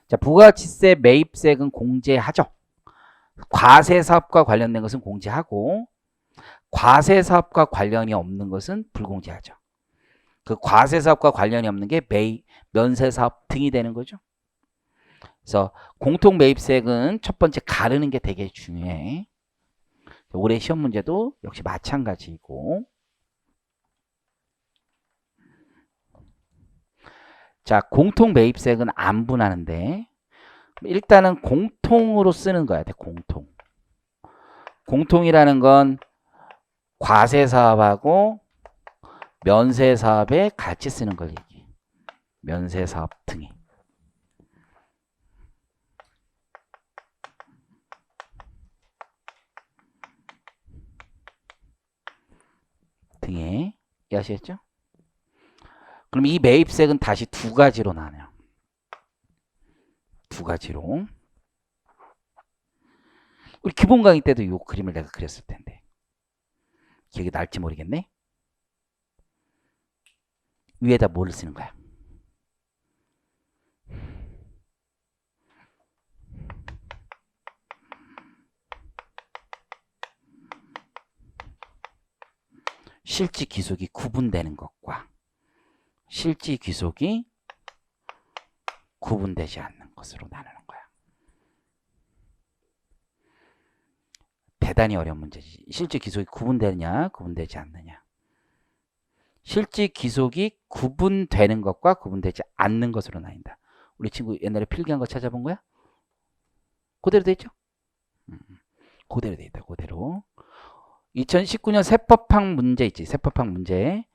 자, 부가가치세 매입세액은 공제하죠. 과세사업과 관련된 것은 공제하고 과세사업과 관련이 없는 것은 불공제하죠. 그 과세사업과 관련이 없는 게 면세사업 등이 되는 거죠. 그래서 공통매입세액은 첫 번째 가르는 게 되게 중요해. 올해 시험 문제도 역시 마찬가지이고. 자, 공통매입세액은 안 분하는데 일단은 공통으로 쓰는 거야 돼. 공통. 공통이라는 건 과세사업하고 면세사업에 같이 쓰는 걸 얘기해. 면세사업 등에. 등에. 이해하시겠죠? 그럼 이 매입세액은 다시 두 가지로 나눠요. 두 가지로. 우리 기본 강의 때도 이 그림을 내가 그렸을 텐데. 기억이 날지 모르겠네. 위에다 뭐를 쓰는 거야? 실지 귀속이 구분되는 것과 실지 귀속이 구분되지 않는 것으로 나누는 거야. 대단히 어려운 문제지. 실지 귀속이 구분되느냐, 구분되지 않느냐. 실지 귀속이 구분되는 것과 구분되지 않는 것으로 나뉜다. 우리 친구 옛날에 필기한 거 찾아본 거야? 그대로 돼 있죠? 그대로 돼 있다. 그대로. 2019년 세법학 문제 있지. 세법학 문제.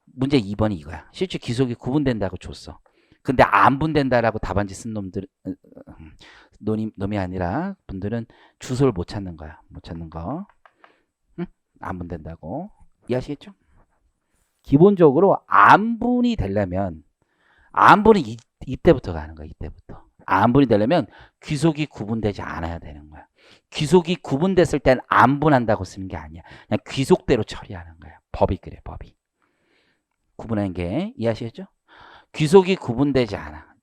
문제 2번이 이거야. 실제 기속이 구분된다고 줬어. 근데 안 분된다라고 답안지 쓴 놈이 아니라 분들은 주소를 못 찾는 거야. 못 찾는 거. 응? 안 분된다고. 이해하시겠죠? 기본적으로 안 분이 되려면 안 분이 이때부터 가는 거야. 이때부터. 안 분이 되려면 귀속이 구분되지 않아야 되는 거야. 귀속이 구분됐을 땐 안 분한다고 쓰는 게 아니야. 그냥 귀속대로 처리하는 거야. 법이 그래. 법이. 구분하는 게 이해하시겠죠? 귀속이 구분되지 않아.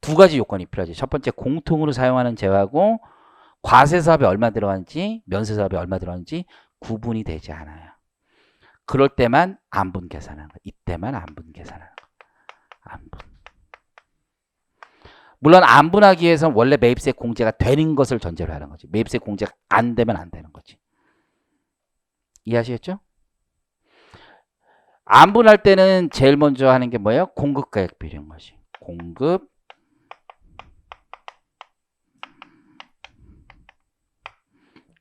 두 가지 요건이 필요하지. 첫 번째 공통으로 사용하는 재화고 과세사업에 얼마 들어가는지 면세사업에 얼마 들어가는지 구분이 되지 않아요. 그럴 때만 안분 계산하는 거야. 이때만 안분 계산하는 거야. 안분. 물론 안분하기 위해서는 원래 매입세 공제가 되는 것을 전제로 하는 거지. 매입세 공제가 안 되면 안 되는 거지. 이해하시겠죠? 안분할 때는 제일 먼저 하는 게 뭐예요? 공급가액 비율인 것이. 공급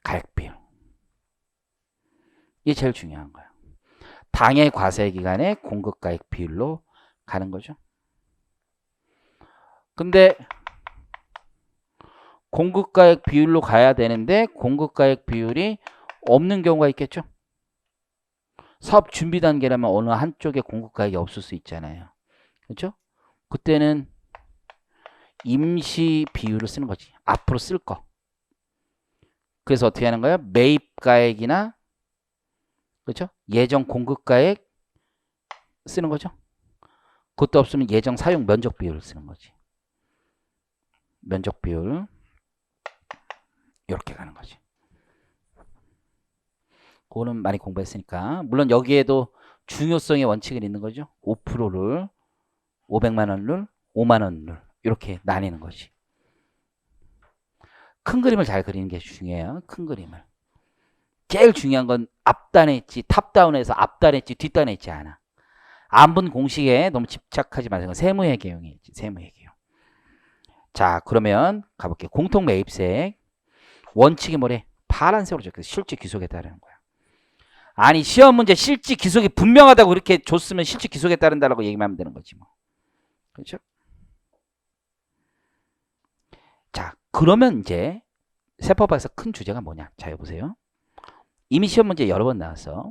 가액 비율. 이게 제일 중요한 거야. 당해 과세 기간에 공급가액 비율로 가는 거죠. 근데 공급가액 비율로 가야 되는데 공급가액 비율이 없는 경우가 있겠죠. 사업 준비 단계라면 어느 한쪽에 공급가액이 없을 수 있잖아요. 그렇죠? 그때는 임시 비율을 쓰는 거지. 앞으로 쓸 거. 그래서 어떻게 하는 거예요? 매입가액이나 그렇죠? 예정 공급가액 쓰는 거죠. 그것도 없으면 예정 사용 면적 비율을 쓰는 거지. 면적 비율 이렇게 가는 거지. 그거는 많이 공부했으니까. 물론 여기에도 중요성의 원칙은 있는 거죠. 5%를 500만 원 룰, 5만 원 룰 이렇게 나뉘는 거지. 큰 그림을 잘 그리는 게 중요해요. 큰 그림을. 제일 중요한 건 앞단에 있지, 탑다운에서 앞단에 있지, 뒷단에 있지 않아. 안분 공식에 너무 집착하지 마세요. 세무의 개용이 있지, 세무의 개용. 자, 그러면 가볼게요. 공통 매입세액. 원칙이 뭐래? 파란색으로 적혀서 실지 귀속에 따르는 거야. 아니, 시험 문제 실지 귀속이 분명하다고 이렇게 줬으면 실지 귀속에 따른다라고 얘기만 하면 되는 거지 뭐. 그렇죠? 자, 그러면 이제 세법학에서 큰 주제가 뭐냐? 자, 여보세요. 이미 시험 문제 여러 번 나왔어.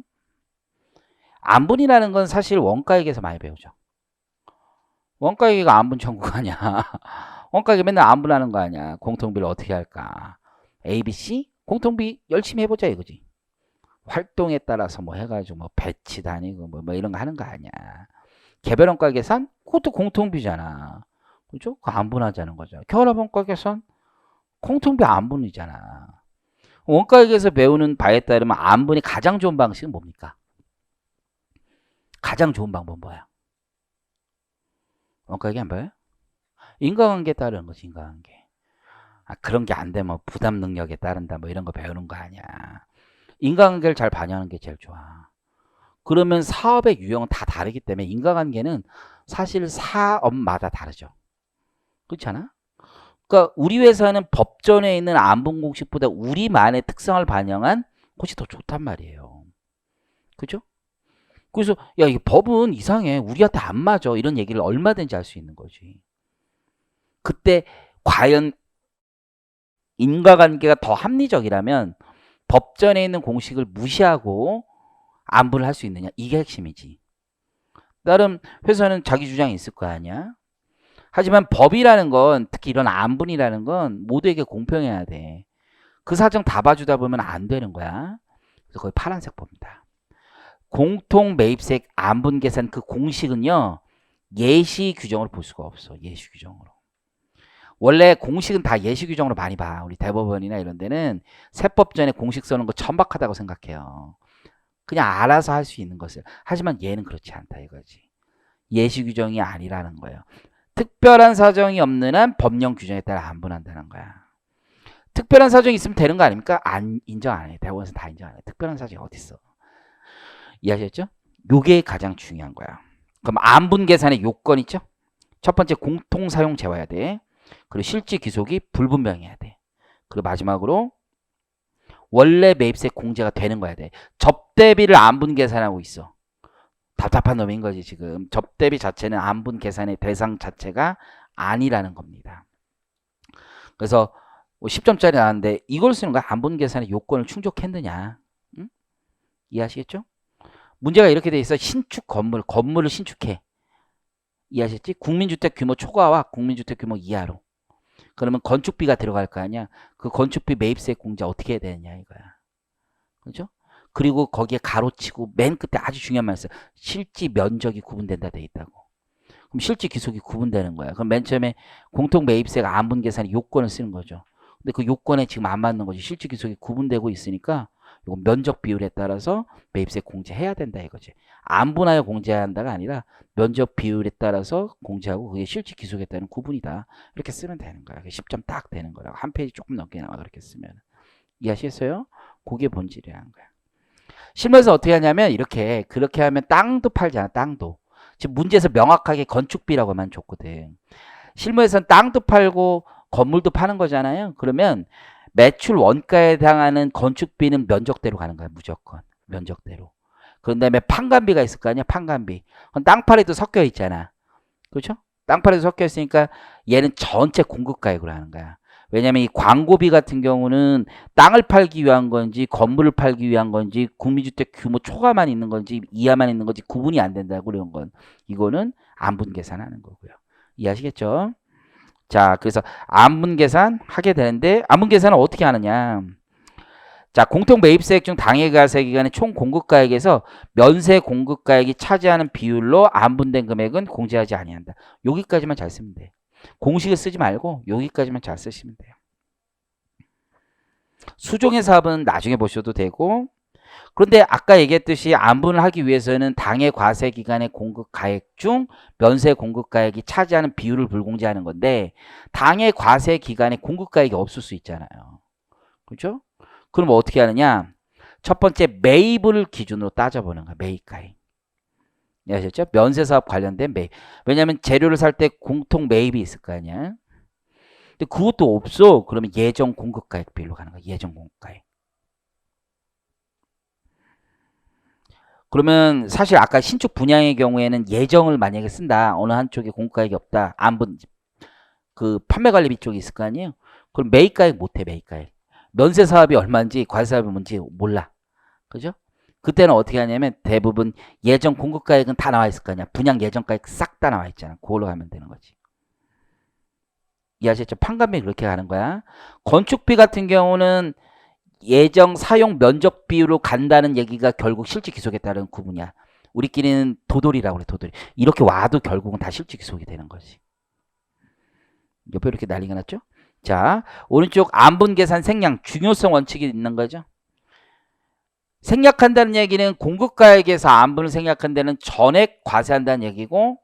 안분이라는 건 사실 원가액에서 많이 배우죠. 원가액이가 안분 청구가 아니야. 원가액이 맨날 안분하는 거 아니야. 공통비를 어떻게 할까? A, B, C? 공통비 열심히 해보자 이거지. 활동에 따라서 뭐 해가지고 뭐 배치 다니고 뭐 이런 거 하는 거 아니야. 개별 원가 계산? 그것도 공통비잖아. 그죠? 그 안분하자는 거죠. 결합 원가 계산 공통비 안분이잖아. 원가액에서 배우는 바에 따르면 안분이 가장 좋은 방식은 뭡니까? 가장 좋은 방법은 뭐야? 원가액이 안 봐요? 인과관계에 따르는 거지, 인과관계. 아, 그런 게 안 되면 부담 능력에 따른다 뭐 이런 거 배우는 거 아니야. 인과관계를 잘 반영하는 게 제일 좋아. 그러면 사업의 유형은 다 다르기 때문에 인과관계는 사실 사업마다 다르죠. 그렇잖아? 그러니까 우리 회사는 법전에 있는 안분 공식보다 우리만의 특성을 반영한 것이 더 좋단 말이에요. 그죠? 그래서 야, 이 법은 이상해. 우리한테 안 맞아. 이런 얘기를 얼마든지 할 수 있는 거지. 그때 과연 인과관계가 더 합리적이라면 법전에 있는 공식을 무시하고 안분을 할 수 있느냐? 이게 핵심이지. 나름 회사는 자기 주장이 있을 거 아니야. 하지만 법이라는 건, 특히 이런 안분이라는 건 모두에게 공평해야 돼. 그 사정 다 봐주다 보면 안 되는 거야. 그래서 거의 파란색 법입니다. 공통 매입세 안분 계산 그 공식은요, 예시 규정으로 볼 수가 없어. 예시 규정으로. 원래 공식은 다 예시 규정으로 많이 봐. 우리 대법원이나 이런 데는 세법전에 공식 써는 거 천박하다고 생각해요. 그냥 알아서 할 수 있는 것을. 하지만 얘는 그렇지 않다 이거지. 예시 규정이 아니라는 거예요. 특별한 사정이 없는 한 법령 규정에 따라 안분한다는 거야. 특별한 사정이 있으면 되는 거 아닙니까? 인정 안 해. 대법원에서 다 인정 안 해. 특별한 사정이 어디 있어? 이해하셨죠? 요게 가장 중요한 거야. 그럼 안분 계산의 요건 있죠? 첫 번째 공통 사용 재와야 돼. 그리고 실질 기속이 불분명해야 돼. 그리고 마지막으로 원래 매입세 공제가 되는 거야 돼. 접대비를 안분 계산하고 있어. 답답한 놈인 거지 지금. 접대비 자체는 안분 계산의 대상 자체가 아니라는 겁니다. 그래서 10점짜리 나왔는데 이걸 쓰는 거야. 안분 계산의 요건을 충족했느냐. 응? 이해하시겠죠? 문제가 이렇게 돼 있어. 신축 건물을 신축해. 이해하셨지? 국민주택 규모 초과와 국민주택 규모 이하로. 그러면 건축비가 들어갈 거 아니야. 그 건축비 매입세 공제 어떻게 해야 되느냐 이거야. 그렇죠? 그리고 거기에 가로치고 맨 끝에 아주 중요한 말 있어요. 실지 면적이 구분된다 돼 있다고. 그럼 실지 기속이 구분되는 거야. 그럼 맨 처음에 공통 매입세가 안분 계산의 요건을 쓰는 거죠. 근데 그 요건에 지금 안 맞는 거지. 실지 기속이 구분되고 있으니까 이거 면적 비율에 따라서 매입세 공제해야 된다 이거지. 안분하여 공제해야 한다가 아니라 면적 비율에 따라서 공제하고 그게 실지 기속에 따른 구분이다. 이렇게 쓰면 되는 거야. 10점 딱 되는 거라고. 한 페이지 조금 넘게 나와 그렇게 쓰면. 이해하시겠어요? 그게 본질이라는 거야. 실무에서 어떻게 하냐면 그렇게 하면 땅도 팔잖아. 땅도. 지금 문제에서 명확하게 건축비라고만 줬거든. 실무에서는 땅도 팔고 건물도 파는 거잖아요. 그러면 매출 원가에 해당하는 건축비는 면적대로 가는 거야. 무조건. 면적대로. 그런 다음에 판관비가 있을 거 아니야. 판관비. 땅파리도 섞여 있잖아. 그렇죠? 땅파리도 섞여 있으니까 얘는 전체 공급가액으로 하는 거야. 왜냐면 이 광고비 같은 경우는 땅을 팔기 위한 건지 건물을 팔기 위한 건지 국민주택 규모 초과만 있는 건지 이하만 있는 건지 구분이 안 된다고 그런 건 이거는 안분 계산하는 거고요. 이해하시겠죠? 자, 그래서 안분 계산 하게 되는데 안분 계산은 어떻게 하느냐? 자, 공통 매입세액 중 당해과세 기간의 총 공급가액에서 면세 공급가액이 차지하는 비율로 안분된 금액은 공제하지 아니한다. 여기까지만 잘 쓰면 돼. 공식을 쓰지 말고 여기까지만 잘 쓰시면 돼요. 수종의 사업은 나중에 보셔도 되고 그런데 아까 얘기했듯이 안분을 하기 위해서는 당해 과세 기간의 공급가액 중 면세 공급가액이 차지하는 비율을 불공제하는 건데 당해 과세 기간에 공급가액이 없을 수 있잖아요. 그렇죠? 그럼 어떻게 하느냐? 첫 번째 매입을 기준으로 따져보는 거야. 매입가액. 아셨죠? 면세사업 관련된 매입. 왜냐하면 재료를 살 때 공통 매입이 있을 거 아니야. 근데 그것도 없어. 그러면 예정 공급가액 비율로 가는 거야. 예정 공급가액. 그러면 사실 아까 신축 분양의 경우에는 예정을 만약에 쓴다. 어느 한쪽에 공급가액이 없다. 안분 그 판매관리비 쪽이 있을 거 아니에요. 그럼 매입가액 못해. 매입가액. 면세사업이 얼마인지 과세사업이 뭔지 몰라. 그죠? 그때는 어떻게 하냐면 대부분 예정 공급가액은 다 나와 있을 거 아니야. 분양 예정가액 싹 다 나와 있잖아. 그걸로 가면 되는 거지. 이해하셨죠? 판관비 그렇게 가는 거야. 건축비 같은 경우는 예정 사용 면적 비율로 간다는 얘기가 결국 실질 기속에 따른 구분이야. 우리끼리는 도돌이라고 그래. 도돌이. 이렇게 와도 결국은 다 실질 기속이 되는 거지. 옆에 이렇게 난리가 났죠? 자, 오른쪽 안분 계산 생략 중요성 원칙이 있는 거죠. 생략한다는 얘기는 공급가액에서 안분을 생략한다는 전액 과세한다는 얘기고,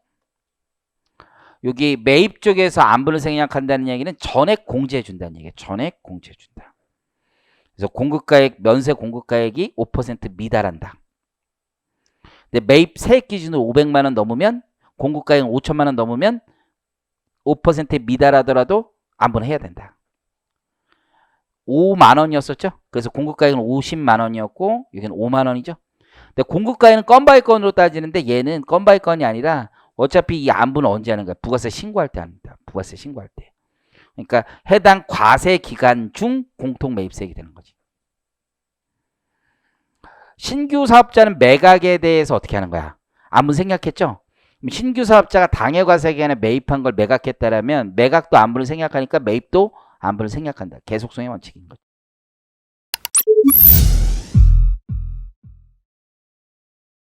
여기 매입 쪽에서 안분을 생략한다는 얘기는 전액 공제해 준다는 얘기예요. 전액 공제해 준다. 그래서 공급가액 면세 공급가액이 5% 미달한다. 근데 매입 세액 기준으로 500만 원 넘으면, 공급가액 5천만 원 넘으면 5% 미달하더라도 안분해야 된다. 5만 원이었었죠. 그래서 공급가액은 50만 원이었고 여기는 5만 원이죠. 근데 공급가액은 건바이 건으로 따지는데 얘는 건바이 건이 아니라 어차피 이 안분은 언제 하는 거야? 부가세 신고할 때 합니다. 부가세 신고할 때. 그러니까 해당 과세 기간 중 공통 매입세액이 되는 거지. 신규 사업자는 매각에 대해서 어떻게 하는 거야? 안분 생략했죠? 신규 사업자가 당해과세 기간에 매입한 걸 매각했다라면 매각도 안분을 생략하니까 매입도 안분을 생략한다. 계속성의 원칙인 거죠.